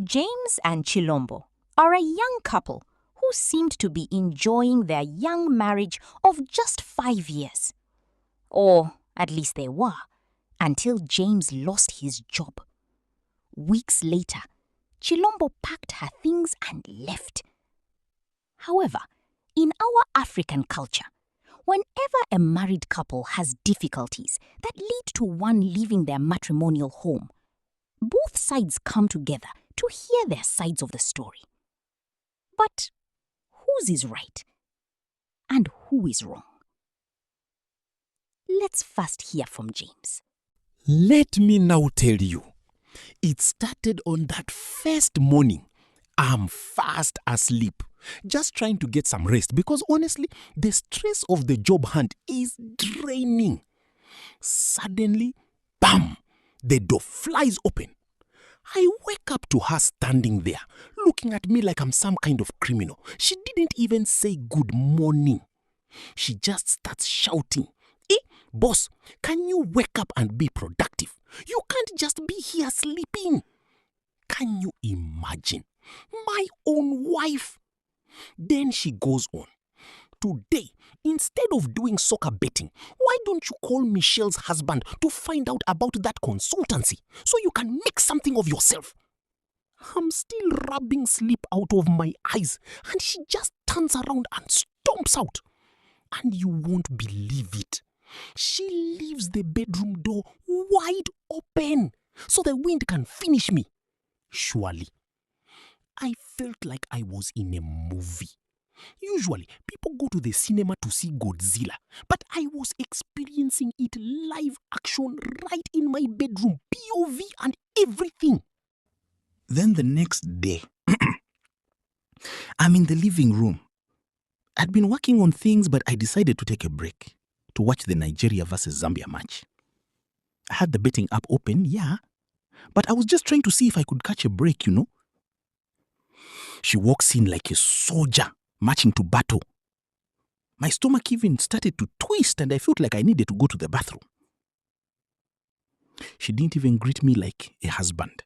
James and Chilombo are a young couple who seemed to be enjoying their young marriage of just 5 years. Or at least they were, until James lost his job. Weeks later, Chilombo packed her things and left. However, in our African culture, whenever a married couple has difficulties that lead to one leaving their matrimonial home, both sides come together to hear their sides of the story. But whose is right and who is wrong? Let's first hear from James. Let me now tell you. It started on that first morning. I'm fast asleep, just trying to get some rest because honestly, the stress of the job hunt is draining. Suddenly, bam, the door flies open. I wake up to her standing there, looking at me like I'm some kind of criminal. She didn't even say good morning. She just starts shouting, boss, can you wake up and be productive? You can't just be here sleeping. Can you imagine? My own wife. Then she goes on. Today, instead of doing soccer betting, why don't you call Michelle's husband to find out about that consultancy so you can make something of yourself? I'm still rubbing sleep out of my eyes and she just turns around and stomps out. And you won't believe it. She leaves the bedroom door wide open so the wind can finish me. Surely, I felt like I was in a movie. Usually, people go to the cinema to see Godzilla, but I was experiencing it live action right in my bedroom, POV and everything. Then the next day, I'm in the living room. I'd been working on things, but I decided to take a break to watch the Nigeria versus Zambia match. I had the betting app open, yeah, but I was just trying to see if I could catch a break, you know. She walks in like a soldier marching to battle. My stomach even started to twist and I felt like I needed to go to the bathroom. She didn't even greet me like a husband.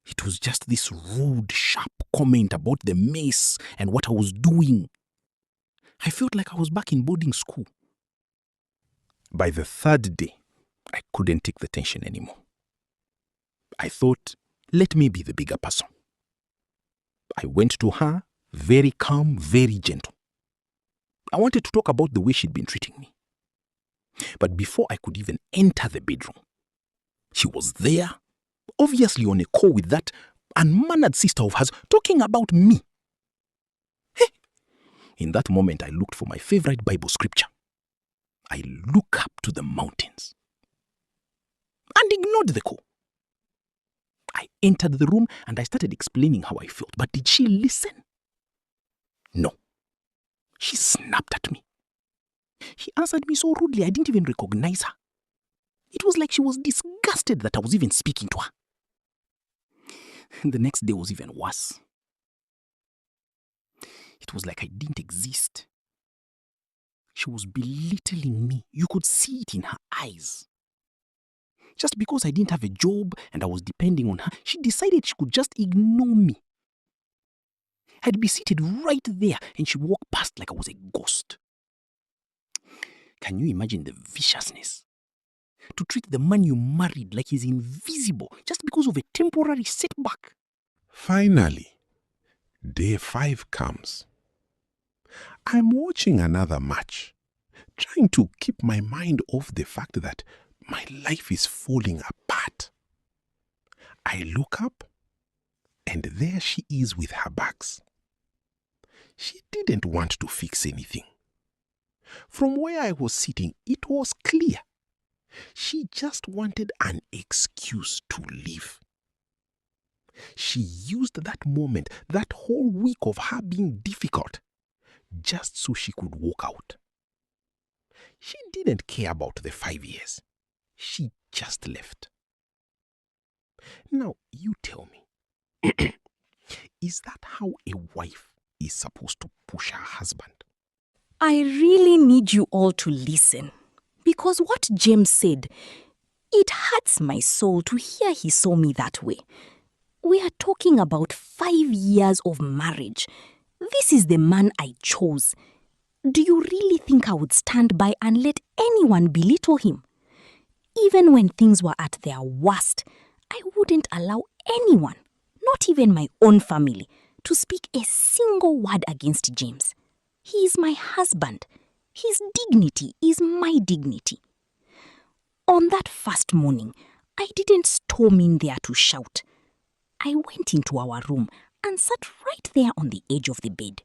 It was just this rude, sharp comment about the mess and what I was doing. I felt like I was back in boarding school. By the third day, I couldn't take the tension anymore. I thought, let me be the bigger person. I went to her, very calm, very gentle. I wanted to talk about the way she'd been treating me. But before I could even enter the bedroom, she was there, obviously on a call with that unmannered sister of hers, talking about me. Hey! In that moment, I looked for my favorite Bible scripture. I look up to the mountains and ignored the call. I entered the room and I started explaining how I felt. But did she listen? No. She snapped at me. She answered me so rudely I didn't even recognize her. It was like she was disgusted that I was even speaking to her. The next day was even worse. It was like I didn't exist. She was belittling me. You could see it in her eyes. Just because I didn't have a job and I was depending on her, she decided she could just ignore me. I'd be seated right there and she'd walk past like I was a ghost. Can you imagine the viciousness? To treat the man you married like he's invisible just because of a temporary setback. Finally, day 5 comes. I'm watching another match, trying to keep my mind off the fact that my life is falling apart. I look up, and there she is with her bags. She didn't want to fix anything. From where I was sitting, it was clear. She just wanted an excuse to leave. She used that moment, that whole week of her being difficult, just so she could walk out. She didn't care about the 5 years. She just left. Now, you tell me, is that how a wife is supposed to push her husband? I really need you all to listen, because what James said, it hurts my soul to hear he saw me that way. We are talking about 5 years of marriage. This is the man I chose. Do you really think I would stand by and let anyone belittle him? Even when things were at their worst, I wouldn't allow anyone, not even my own family, to speak a single word against James. He is my husband. His dignity is my dignity. On that first morning, I didn't storm in there to shout. I went into our room and sat right there on the edge of the bed.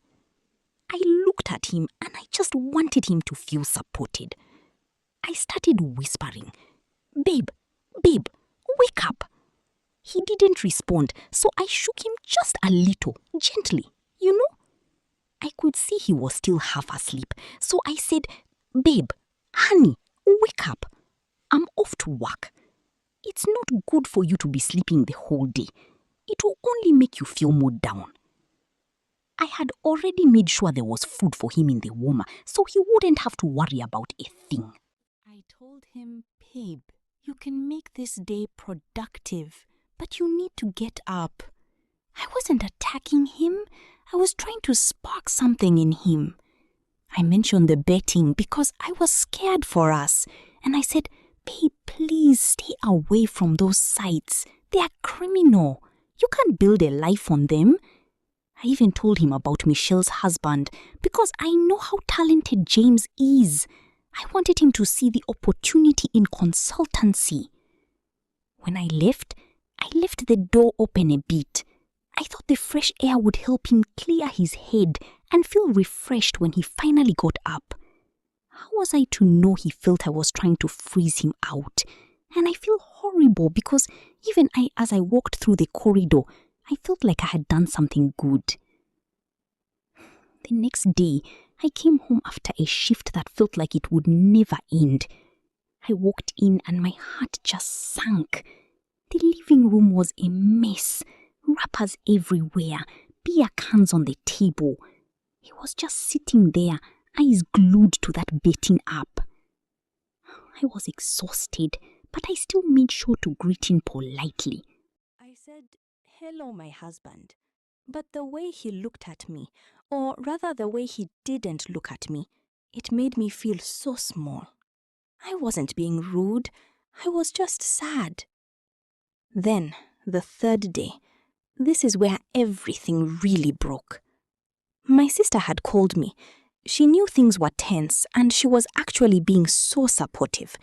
I looked at him and I just wanted him to feel supported. I started whispering, "Babe, babe, wake up." He didn't respond, so I shook him just a little, gently, you know. I could see he was still half asleep, so I said, "Babe, honey, wake up. I'm off to work. It's not good for you to be sleeping the whole day. It will only make you feel more down." I had already made sure there was food for him in the warmer, so he wouldn't have to worry about a thing. I told him, "Babe, you can make this day productive, but you need to get up." I wasn't attacking him. I was trying to spark something in him. I mentioned the betting because I was scared for us. And I said, "Babe, please stay away from those sites. They are criminal. You can't build a life on them." I even told him about Michelle's husband because I know how talented James is. I wanted him to see the opportunity in consultancy. When I left the door open a bit. I thought the fresh air would help him clear his head and feel refreshed when he finally got up. How was I to know he felt I was trying to freeze him out? And I feel horrible because even as I walked through the corridor, I felt like I had done something good. The next day, I came home after a shift that felt like it would never end. I walked in and my heart just sank. The living room was a mess. Wrappers everywhere, beer cans on the table. He was just sitting there, eyes glued to that betting app. I was exhausted, but I still made sure to greet him politely. I said, "Hello, my husband." But the way he looked at me, or rather the way he didn't look at me, it made me feel so small. I wasn't being rude. I was just sad. Then, the third day, this is where everything really broke. My sister had called me. She knew things were tense and she was actually being so supportive.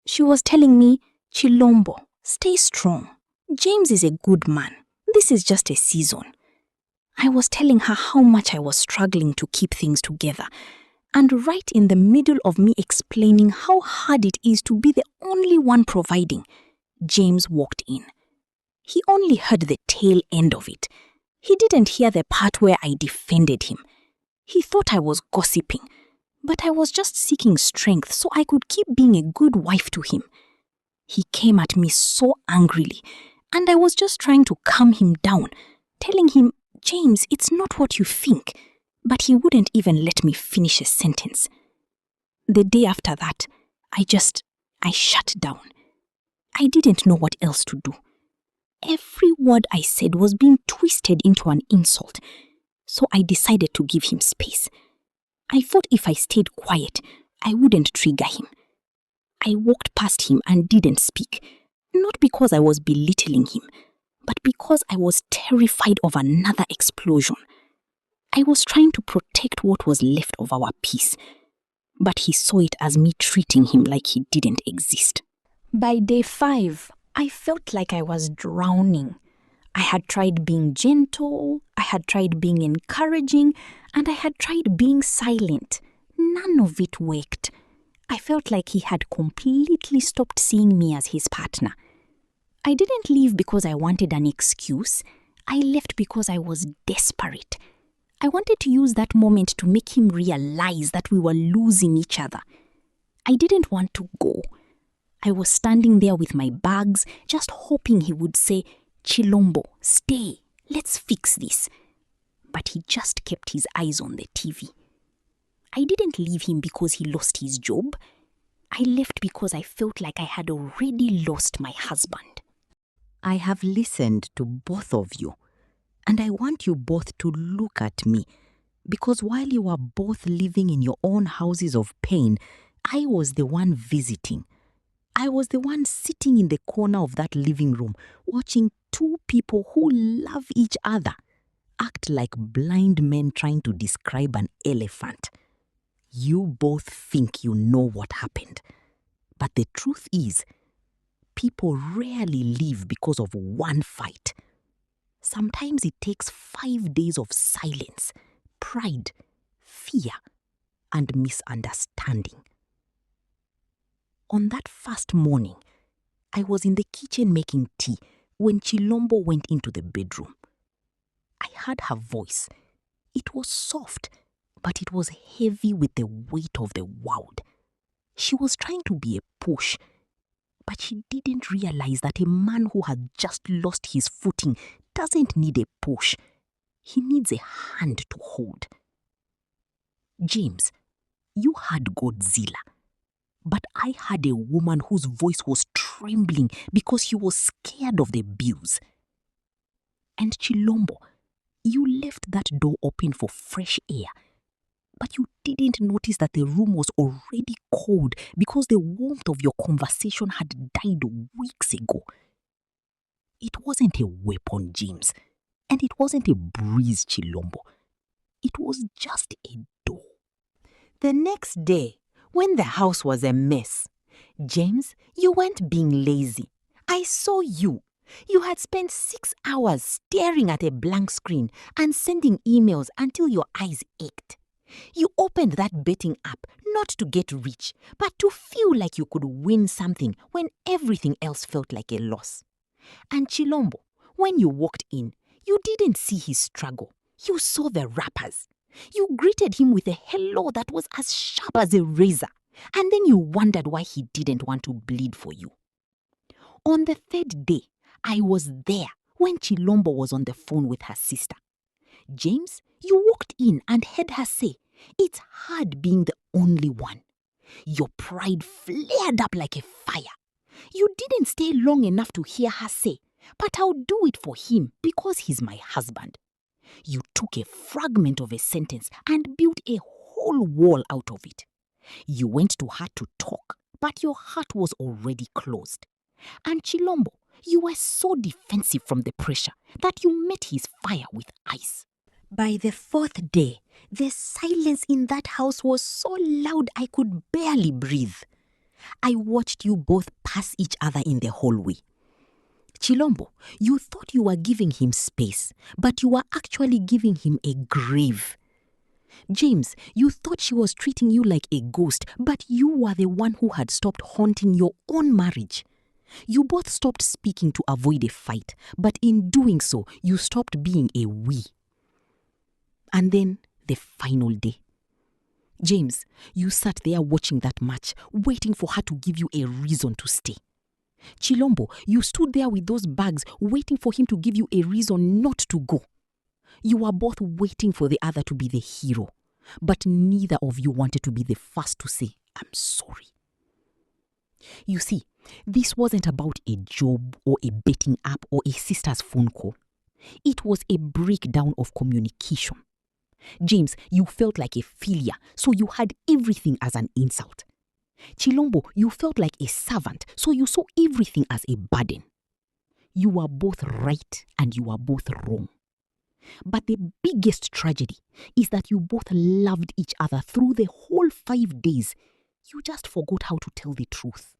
She was telling me, "Chilombo, stay strong. James is a good man. This is just a season." I was telling her how much I was struggling to keep things together. And right in the middle of me explaining how hard it is to be the only one providing, James walked in. He only heard the tail end of it. He didn't hear the part where I defended him. He thought I was gossiping, but I was just seeking strength so I could keep being a good wife to him. He came at me so angrily, and I was just trying to calm him down, telling him, "James, it's not what you think." But he wouldn't even let me finish a sentence. The day after that, I shut down. I didn't know what else to do. Every word I said was being twisted into an insult, so I decided to give him space. I thought if I stayed quiet, I wouldn't trigger him. I walked past him and didn't speak, not because I was belittling him, but because I was terrified of another explosion. I was trying to protect what was left of our peace, but he saw it as me treating him like he didn't exist. By day 5, I felt like I was drowning. I had tried being gentle, I had tried being encouraging, and I had tried being silent. None of it worked. I felt like he had completely stopped seeing me as his partner. I didn't leave because I wanted an excuse. I left because I was desperate. I wanted to use that moment to make him realize that we were losing each other. I didn't want to go. I was standing there with my bags, just hoping he would say, "Chilombo, stay, let's fix this." But he just kept his eyes on the TV. I didn't leave him because he lost his job. I left because I felt like I had already lost my husband. I have listened to both of you, and I want you both to look at me, because while you are both living in your own houses of pain, I was the one visiting. I was the one sitting in the corner of that living room, watching two people who love each other act like blind men trying to describe an elephant. You both think you know what happened. But the truth is, people rarely leave because of one fight. Sometimes it takes 5 days of silence, pride, fear, and misunderstanding. On that first morning, I was in the kitchen making tea when Chilombo went into the bedroom. I heard her voice. It was soft, but it was heavy with the weight of the world. She was trying to be a push, but she didn't realize that a man who had just lost his footing doesn't need a push. He needs a hand to hold. James, you had Godzilla, but I had a woman whose voice was trembling because she was scared of the abuse. And Chilombo, you left that door open for fresh air, but you didn't notice that the room was already cold because the warmth of your conversation had died weeks ago. It wasn't a weapon, James, and it wasn't a breeze, Chilombo. It was just a door. The next day, when the house was a mess, James, you weren't being lazy. I saw you. You had spent 6 hours staring at a blank screen and sending emails until your eyes ached. You opened that betting app not to get rich, but to feel like you could win something when everything else felt like a loss. And Chilombo, when you walked in, you didn't see his struggle. You saw the rappers. You greeted him with a hello that was as sharp as a razor, and then you wondered why he didn't want to bleed for you. On the third day, I was there when Chilombo was on the phone with her sister. James, you walked in and heard her say, "It's hard being the only one." Your pride flared up like a fire. You didn't stay long enough to hear her say, "But I'll do it for him because he's my husband." You took a fragment of a sentence and built a whole wall out of it. You went to her to talk, but your heart was already closed. And Chilombo, you were so defensive from the pressure that you met his fire with ice. By the fourth day, the silence in that house was so loud I could barely breathe. I watched you both pass each other in the hallway. Chilombo, you thought you were giving him space, but you were actually giving him a grave. James, you thought she was treating you like a ghost, but you were the one who had stopped haunting your own marriage. You both stopped speaking to avoid a fight, but in doing so, you stopped being a we. And then the final day. James, you sat there watching that match, waiting for her to give you a reason to stay. Chilombo, you stood there with those bags, waiting for him to give you a reason not to go. You were both waiting for the other to be the hero, but neither of you wanted to be the first to say, "I'm sorry." You see, this wasn't about a job or a betting app or a sister's phone call. It was a breakdown of communication. James, you felt like a failure, so you had everything as an insult. Chilombo, you felt like a servant, so you saw everything as a burden. You were both right and you were both wrong. But the biggest tragedy is that you both loved each other through the whole 5 days. You just forgot how to tell the truth.